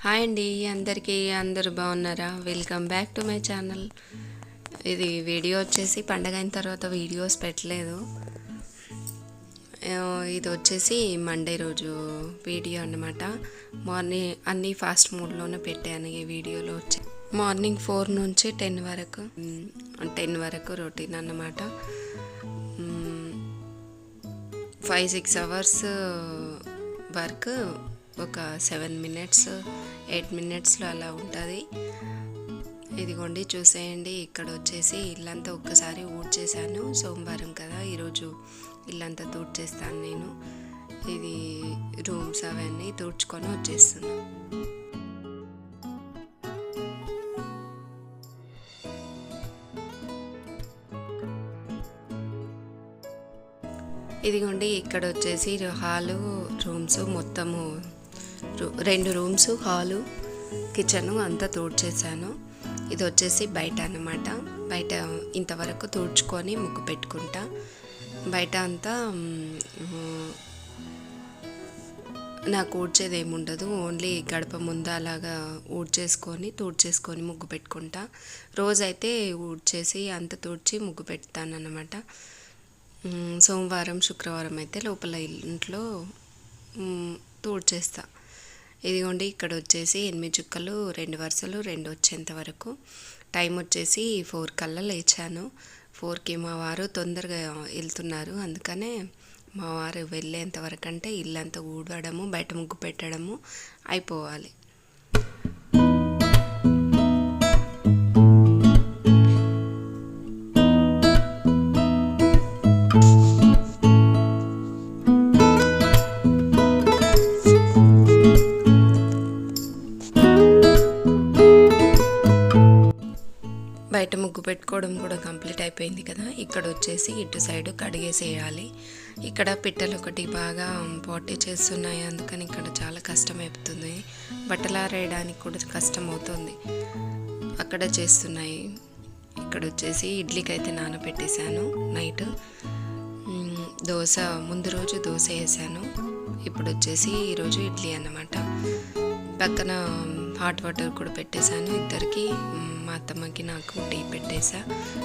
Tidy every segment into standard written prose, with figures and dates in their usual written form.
Hi అండి అందరికీ. అందరూ బాగున్నారా? Welcome back to my channel. ఇది వీడియో వచ్చేసి పండగ అయిన తర్వాత వీడియోస్ పెట్టలేదు. ఇది వచ్చేసి మండే రోజు వీడియో అన్నమాట. మార్నింగ్ అన్నీ ఫాస్ట్ మోడ్లోనే పెట్టాను. ఈ వీడియోలో వచ్చి మార్నింగ్ 4 నుంచి 10 వరకు రొటీన్ అన్నమాట. 5-6 అవర్స్ వర్క్ ఒక 7 మినిట్స్ 8 మినిట్స్లో అలా ఉంటుంది. ఇదిగోండి చూసేయండి. ఇక్కడ వచ్చేసి ఇల్లంతా ఒక్కసారి ఊడ్చేసాను. సోమవారం కదా, ఈరోజు ఇల్లంతా తూడ్చేస్తాను నేను. ఇది రూమ్స్ అవన్నీ తూడ్చుకొని వచ్చేస్తున్నాను. ఇదిగోండి ఇక్కడ వచ్చేసి హాలు రూమ్స్ మొత్తము 2 రూమ్స్, హాలు, కిచెను అంతా తూడ్చేసాను. ఇది వచ్చేసి బయట అన్నమాట. బయట ఇంతవరకు తూడ్చుకొని ముగ్గు పెట్టుకుంటా. బయట అంతా నాకు ఊడ్చేది ఏముండదు. ఓన్లీ గడప ముందు అలాగా తూడ్చేసుకొని ముగ్గు పెట్టుకుంటా. రోజైతే ఊడ్చేసి అంత తూడ్చి ముగ్గు పెడతానన్నమాట. సోమవారం శుక్రవారం అయితే లోపల ఇంట్లో తూడ్చేస్తా. ఇదిగోండి ఇక్కడ వచ్చేసి 8 చుక్కలు 2 వరుసలు 2 వచ్చేంత వరకు. టైం వచ్చేసి 4 కల్లా లేచాను. 4కి మా వారు తొందరగా వెళ్తున్నారు. అందుకనే మా వారు వెళ్ళేంత వరకు అంటే ఇల్లంతా ఊడవడము, బయట ముగ్గు పెట్టడము అయిపోవాలి. బయట ముగ్గు పెట్టుకోవడం కూడా కంప్లీట్ అయిపోయింది కదా. ఇక్కడ వచ్చేసి ఇటు సైడు కడిగేసేయాలి. ఇక్కడ పిట్టలు ఒకటి బాగా పోటీ చేస్తున్నాయి. అందుకని ఇక్కడ చాలా కష్టం అయిపోతుంది. బట్టలు ఆరేయడానికి కూడా కష్టం అవుతుంది. అక్కడ చేస్తున్నాయి. ఇక్కడ వచ్చేసి ఇడ్లీకి అయితే నానబెట్టేశాను నైట్. ముందు రోజు దోశ వేసాను. ఇప్పుడు వచ్చేసి ఈరోజు ఇడ్లీ అన్నమాట. పక్కన హాట్ వాటర్ కూడా పెట్టేశాను ఇద్దరికి. మా అత్తమ్మకి నాకు టీ పెట్టేసా.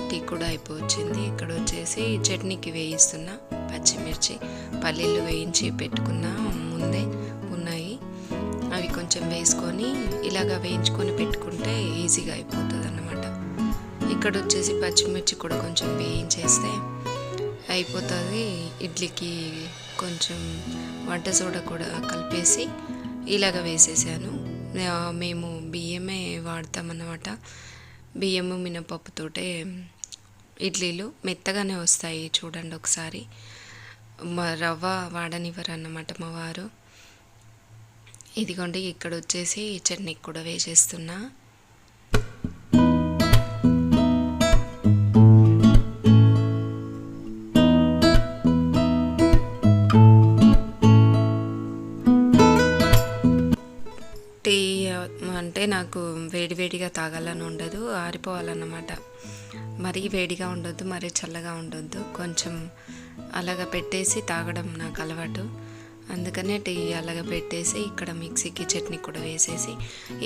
టీ కూడా అయిపోవచ్చింది. ఇక్కడ వచ్చేసి చట్నీకి వేయిస్తున్నా. పచ్చిమిర్చి పల్లీలు వేయించి పెట్టుకున్నా ముందే ఉన్నాయి. అవి కొంచెం వేసుకొని ఇలాగ వేయించుకొని పెట్టుకుంటే ఈజీగా అయిపోతుంది అన్నమాట. ఇక్కడ వచ్చేసి పచ్చిమిర్చి కూడా కొంచెం వేయించేస్తే అయిపోతుంది. ఇడ్లీకి కొంచెం వంట సోడా కూడా కలిపేసి ఇలాగ వేసేసాను. మేము బియ్యమే వాడతామన్నమాట. బియ్యము మినపప్పుతోటే ఇడ్లీలు మెత్తగానే వస్తాయి. చూడండి ఒకసారి. రవ్వ వాడనివ్వరు అన్నమాట మా వారు. ఇదిగోండి ఇక్కడ వచ్చేసి చట్నీ కూడా వేసేస్తున్నా. టీ అంటే నాకు వేడివేడిగా తాగాలని ఉండదు, ఆరిపోవాలన్నమాట. మరీ వేడిగా ఉండొద్దు, మరీ చల్లగా ఉండొద్దు. కొంచెం అలాగ పెట్టేసి తాగడం నాకు అలవాటు. అందుకనే టీ అలాగ పెట్టేసి ఇక్కడ మిక్సీకి చట్నీ కూడా వేసేసి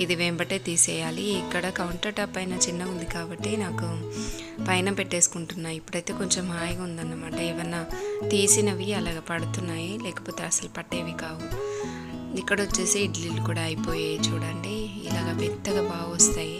ఇది వెంబటే తీసేయాలి. ఇక్కడ కౌంటర్ టాప్ పైన చిన్నగా ఉంది కాబట్టి నాకు పైన పెట్టేసుకుంటున్నా. ఇప్పుడైతే కొంచెం హాయిగా ఉందన్నమాట. ఏమన్నా తీసినవి అలాగ పడుతున్నాయి, లేకపోతే అసలు పట్టేవి కావు. ఇక్కడ వచ్చేసి ఇడ్లీలు కూడా అయిపోయాయి. చూడండి ఇలాగ మెత్తగా బాగా వస్తాయి.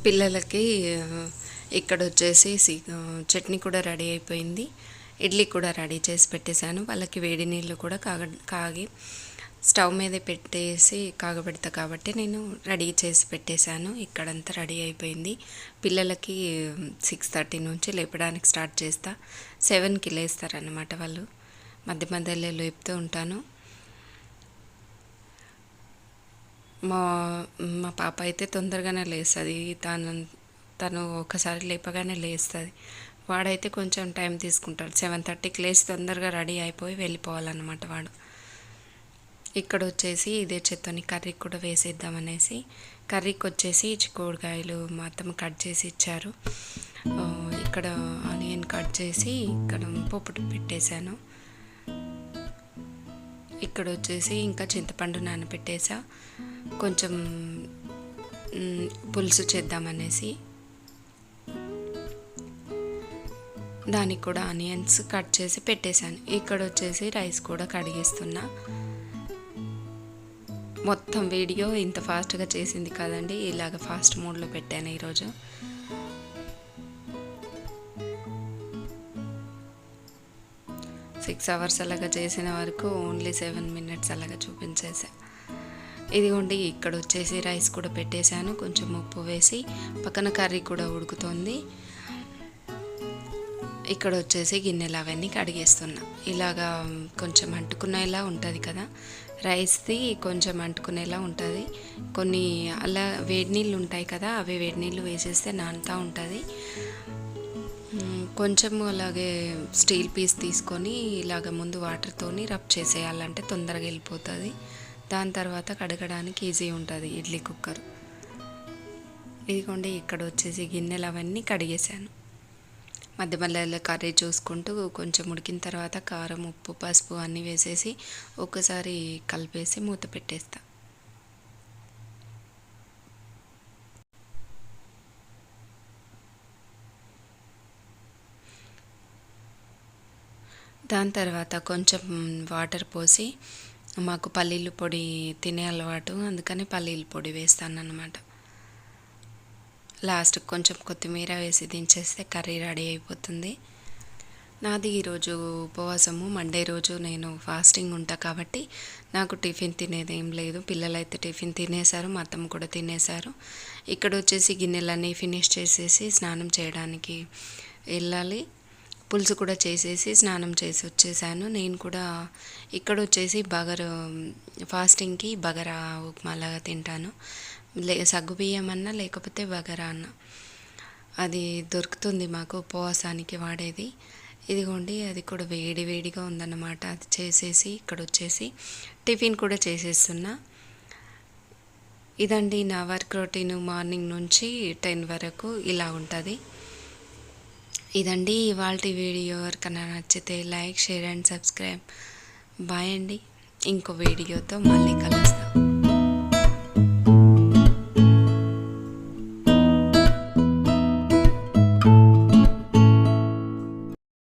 పిల్లలకి ఇక్కడ వచ్చేసి చట్నీ కూడా రెడీ అయిపోయింది. ఇడ్లీ కూడా రెడీ చేసి పెట్టేశాను. వాళ్ళకి వేడి నీళ్ళు కూడా కాగి స్టవ్ మీద పెట్టేసి కాగబెడతా కాబట్టి నేను రెడీ చేసి పెట్టేశాను. ఇక్కడంతా రెడీ అయిపోయింది. పిల్లలకి 6:30 నుంచి లేపడానికి స్టార్ట్ చేస్తా. 7కి లేస్తారన్నమాట వాళ్ళు. మధ్య మధ్యలో లేపుతూ ఉంటాను. మా మా పాప అయితే తొందరగానే లేస్తుంది. తను ఒకసారి లేపగానే లేస్తుంది. వాడైతే కొంచెం టైం తీసుకుంటాడు. 7:30కి లేచి తొందరగా రెడీ అయిపోయి వెళ్ళిపోవాలన్నమాట వాడు. ఇక్కడ వచ్చేసి ఇదే చెత్తని కర్రీకి కూడా వేసేద్దామనేసి, కర్రీకి వచ్చేసి చిక్కుడుకాయలు మా అత్తమ్మ కట్ చేసి ఇచ్చారు. ఇక్కడ ఆనియన్ కట్ చేసి ఇక్కడ పోపు పెట్టేశాను. ఇక్కడ వచ్చేసి ఇంకా చింతపండు నానబెట్టేసా, కొంచెం పులుసు చేద్దామనేసి. దానికి కూడా ఆనియన్స్ కట్ చేసి పెట్టేశాను. ఇక్కడ వచ్చేసి రైస్ కూడా కడిగేస్తున్నా. మొత్తం వీడియో ఇంత ఫాస్ట్గా చేసింది కాదండి, ఇలాగ ఫాస్ట్ మోడ్లో పెట్టాను ఈరోజు. సిక్స్ అవర్స్ అలాగా చేసిన వరకు ఓన్లీ 7 minutes అలాగా చూపించేసా. ఇదిగోండి ఇక్కడ వచ్చేసి రైస్ కూడా పెట్టేశాను, కొంచెం ఉప్పు వేసి. పక్కన కర్రీ కూడా ఉడుకుతుంది. ఇక్కడ వచ్చేసి గిన్నెలు అవన్నీ కడిగేస్తున్నా. ఇలాగా కొంచెం అంటుకునేలా ఉంటుంది కదా, రైస్ది కొంచెం అంటుకునేలా ఉంటుంది. కొన్ని అలా వేడి నీళ్ళు ఉంటాయి కదా, అవి వేడి నీళ్ళు వేసేస్తే నానుతూ ఉంటుంది. కొంచెం అలాగే స్టీల్ పీస్ తీసుకొని ఇలాగ ముందు వాటర్తోని రబ్ చేసేయాలంటే తొందరగా వెళ్ళిపోతుంది. దాని తర్వాత కడగడానికి ఈజీ ఉంటుంది ఇడ్లీ కుక్కర్. ఇదిగోండి ఇక్కడ వచ్చేసి గిన్నెలు అవన్నీ కడిగేశాను. మధ్య మధ్యలో కర్రీ చూసుకుంటూ కొంచెం ఉడికిన తర్వాత కారం, ఉప్పు, పసుపు అన్నీ వేసేసి ఒక్కసారి కలిపేసి మూత పెట్టేస్తా. దాని తర్వాత కొంచెం వాటర్ పోసి, మాకు పల్లీల పొడి తినే అలవాటు, అందుకని పల్లీల పొడి వేస్తాను అన్నమాట. లాస్ట్కి కొంచెం కొత్తిమీర వేసి దించేస్తే కర్రీ రెడీ అయిపోతుంది. నాది ఈరోజు ఉపవాసము. మండే రోజు నేను ఫాస్టింగ్ ఉంటా కాబట్టి నాకు టిఫిన్ తినేది ఏం లేదు. పిల్లలైతే టిఫిన్ తినేశారు, మా అత్తమ్మ కూడా తినేశారు. ఇక్కడ వచ్చేసి గిన్నెలన్నీ ఫినిష్ చేసేసి స్నానం చేయడానికి వెళ్ళాలి. పులుసు కూడా చేసేసి స్నానం చేసి వచ్చేసాను. నేను కూడా ఇక్కడ వచ్చేసి ఫాస్టింగ్కి బగరా ఉప్మాలాగా తింటాను. సగ్గుబియ్యం అన్నా లేకపోతే బగరా అన్న, అది దొరుకుతుంది మాకు ఉపవాసానికి వాడేది. ఇదిగోండి అది కూడా వేడి వేడిగా ఉందన్నమాట. అది చేసేసి ఇక్కడ వచ్చేసి టిఫిన్ కూడా చేసేస్తున్నా. ఇదండి నా వర్క్ రొటీన్. మార్నింగ్ నుంచి 10 వరకు ఇలా ఉంటుంది. ఇదండి ఇవాల్టి వీడియో. ఎవరికైనా నచ్చితే like, share and subscribe. Bye అండి. ఇంకో వీడియోతో మళ్ళీ కలుస్తాను.